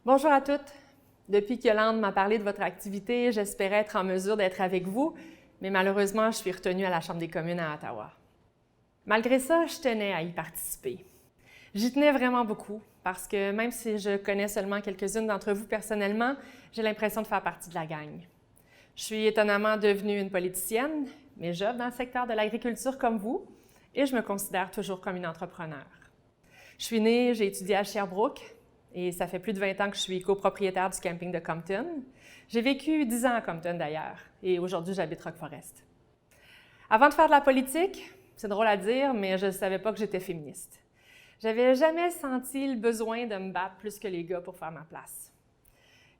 Bonjour à toutes. Depuis que Yolande m'a parlé de votre activité, j'espérais être en mesure d'être avec vous, mais malheureusement, je suis retenue à la Chambre des communes à Ottawa. Malgré ça, je tenais à y participer. J'y tenais vraiment beaucoup parce que même si je connais seulement quelques-unes d'entre vous personnellement, j'ai l'impression de faire partie de la gang. Je suis étonnamment devenue une politicienne, mais j'œuvre dans le secteur de l'agriculture comme vous et je me considère toujours comme une entrepreneur. Je suis née, j'ai étudié à Sherbrooke et ça fait plus de 20 ans que je suis copropriétaire du camping de Compton. J'ai vécu 10 ans à Compton d'ailleurs et aujourd'hui j'habite Rock Forest. Avant de faire de la politique, c'est drôle à dire, mais je ne savais pas que j'étais féministe. J'avais jamais senti le besoin de me battre plus que les gars pour faire ma place.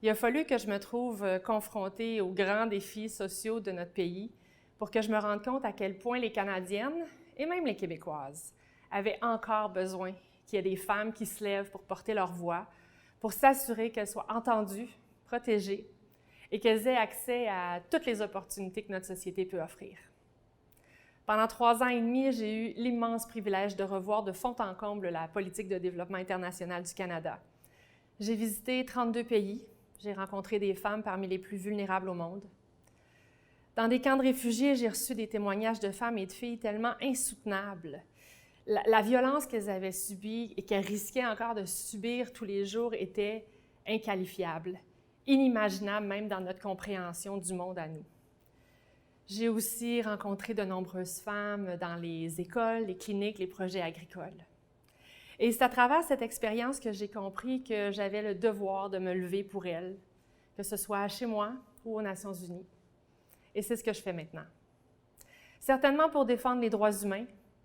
Il a fallu que je me trouve confrontée aux grands défis sociaux de notre pays pour que je me rende compte à quel point les Canadiennes, et même les Québécoises, avaient encore besoin qu'il y ait des femmes qui se lèvent pour porter leur voix, pour s'assurer qu'elles soient entendues, protégées et qu'elles aient accès à toutes les opportunités que notre société peut offrir. Pendant 3 ans et demi, j'ai eu l'immense privilège de revoir de fond en comble la politique de développement international du Canada. J'ai visité 32 pays, j'ai rencontré des femmes parmi les plus vulnérables au monde. Dans des camps de réfugiés, j'ai reçu des témoignages de femmes et de filles tellement insoutenables. La violence qu'elles avaient subie et qu'elles risquaient encore de subir tous les jours était inqualifiable, inimaginable même dans notre compréhension du monde à nous. J'ai aussi rencontré de nombreuses femmes dans les écoles, les cliniques, les projets agricoles. Et c'est à travers cette expérience que j'ai compris que j'avais le devoir de me lever pour elles, que ce soit chez moi ou aux Nations unies. Et c'est ce que je fais maintenant. Certainement pour défendre les droits humains,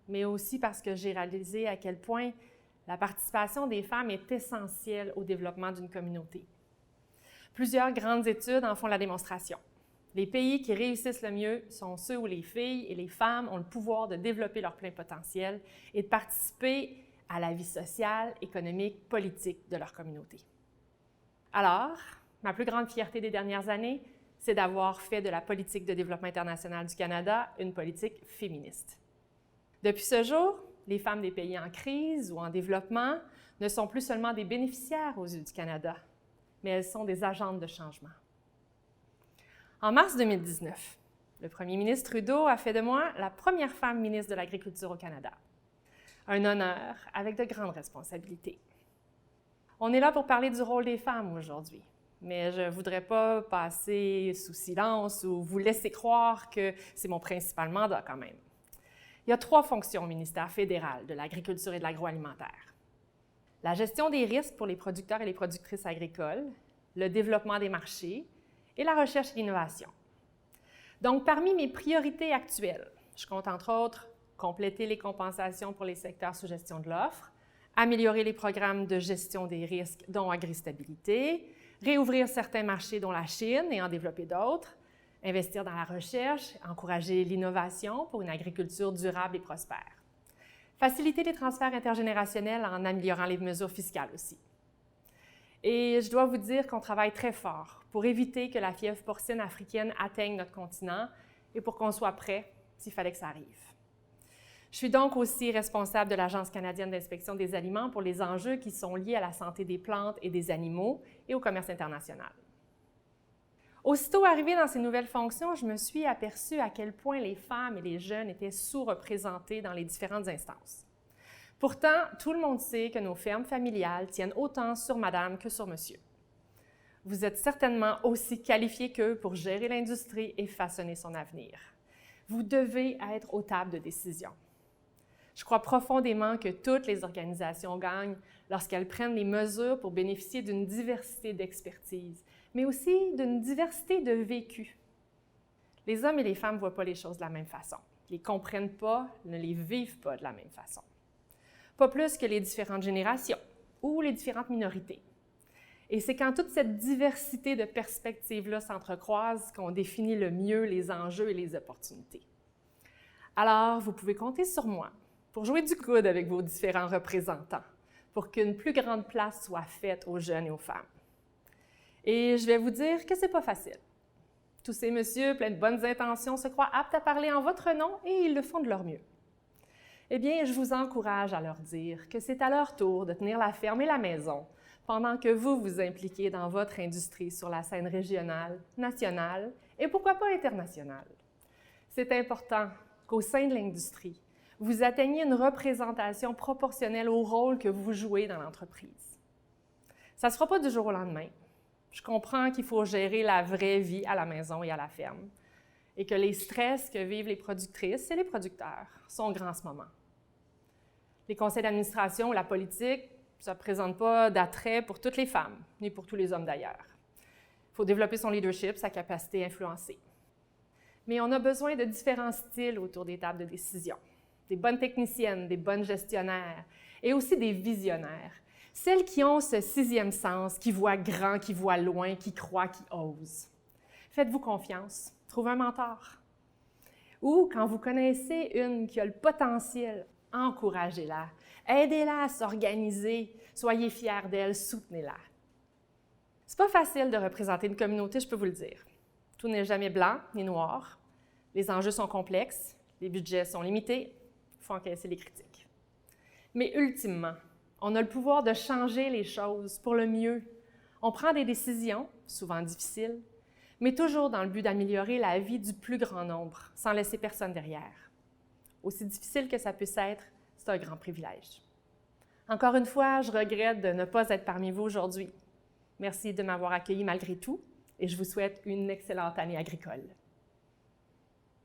mais aussi parce que j'ai réalisé à quel point la participation des femmes est essentielle au développement d'une communauté. Plusieurs grandes études en font la démonstration. Les pays qui réussissent le mieux sont ceux où les filles et les femmes ont le pouvoir de développer leur plein potentiel et de participer à la vie sociale, économique, politique de leur communauté. Alors, ma plus grande fierté des dernières années, c'est d'avoir fait de la politique de développement international du Canada une politique féministe. Depuis ce jour, les femmes des pays en crise ou en développement ne sont plus seulement des bénéficiaires aux yeux du Canada, mais elles sont des agentes de changement. En mars 2019, le premier ministre Trudeau a fait de moi la première femme ministre de l'Agriculture au Canada. Un honneur avec de grandes responsabilités. On est là pour parler du rôle des femmes aujourd'hui, mais je ne voudrais pas passer sous silence ou vous laisser croire que c'est mon principal mandat quand même. Il y a 3 fonctions au ministère fédéral de l'Agriculture et de l'Agroalimentaire. La gestion des risques pour les producteurs et les productrices agricoles, le développement des marchés et la recherche et l'innovation. Donc, parmi mes priorités actuelles, je compte entre autres compléter les compensations pour les secteurs sous gestion de l'offre, améliorer les programmes de gestion des risques, dont AgriStabilité, réouvrir certains marchés, dont la Chine, et en développer d'autres, investir dans la recherche, encourager l'innovation pour une agriculture durable et prospère, faciliter les transferts intergénérationnels en améliorant les mesures fiscales aussi. Et je dois vous dire qu'on travaille très fort pour éviter que la fièvre porcine africaine atteigne notre continent et pour qu'on soit prêt s'il fallait que ça arrive. Je suis donc aussi responsable de l'Agence canadienne d'inspection des aliments pour les enjeux qui sont liés à la santé des plantes et des animaux et au commerce international. Aussitôt arrivée dans ces nouvelles fonctions, je me suis aperçue à quel point les femmes et les jeunes étaient sous-représentés dans les différentes instances. Pourtant, tout le monde sait que nos fermes familiales tiennent autant sur madame que sur monsieur. Vous êtes certainement aussi qualifiés qu'eux pour gérer l'industrie et façonner son avenir. Vous devez être aux tables de décision. Je crois profondément que toutes les organisations gagnent lorsqu'elles prennent les mesures pour bénéficier d'une diversité d'expertise, mais aussi d'une diversité de vécus. Les hommes et les femmes ne voient pas les choses de la même façon, ne les comprennent pas, ne les vivent pas de la même façon. Pas plus que les différentes générations ou les différentes minorités. Et c'est quand toute cette diversité de perspectives-là s'entrecroise qu'on définit le mieux les enjeux et les opportunités. Alors, vous pouvez compter sur moi pour jouer du coude avec vos différents représentants, pour qu'une plus grande place soit faite aux jeunes et aux femmes. Et je vais vous dire que c'est pas facile. Tous ces messieurs pleins de bonnes intentions se croient aptes à parler en votre nom et ils le font de leur mieux. Eh bien, je vous encourage à leur dire que c'est à leur tour de tenir la ferme et la maison pendant que vous vous impliquez dans votre industrie sur la scène régionale, nationale et pourquoi pas internationale. C'est important qu'au sein de l'industrie, vous atteigniez une représentation proportionnelle au rôle que vous jouez dans l'entreprise. Ça ne se fera pas du jour au lendemain. Je comprends qu'il faut gérer la vraie vie à la maison et à la ferme et que les stress que vivent les productrices et les producteurs sont grands en ce moment. Les conseils d'administration ou la politique, ça ne présente pas d'attrait pour toutes les femmes, ni pour tous les hommes d'ailleurs. Il faut développer son leadership, sa capacité à influencer. Mais on a besoin de différents styles autour des tables de décision. Des bonnes techniciennes, des bonnes gestionnaires et aussi des visionnaires. Celles qui ont ce sixième sens, qui voient grand, qui voient loin, qui croient, qui osent. Faites-vous confiance, trouvez un mentor. Ou quand vous connaissez une qui a le potentiel, encouragez-la, aidez-la à s'organiser, soyez fiers d'elle, soutenez-la. C'est pas facile de représenter une communauté, je peux vous le dire. Tout n'est jamais blanc ni noir. Les enjeux sont complexes, les budgets sont limités, il faut encaisser les critiques. Mais ultimement, on a le pouvoir de changer les choses pour le mieux. On prend des décisions, souvent difficiles, mais toujours dans le but d'améliorer la vie du plus grand nombre, sans laisser personne derrière. Aussi difficile que ça puisse être, c'est un grand privilège. Encore une fois, je regrette de ne pas être parmi vous aujourd'hui. Merci de m'avoir accueilli malgré tout et je vous souhaite une excellente année agricole.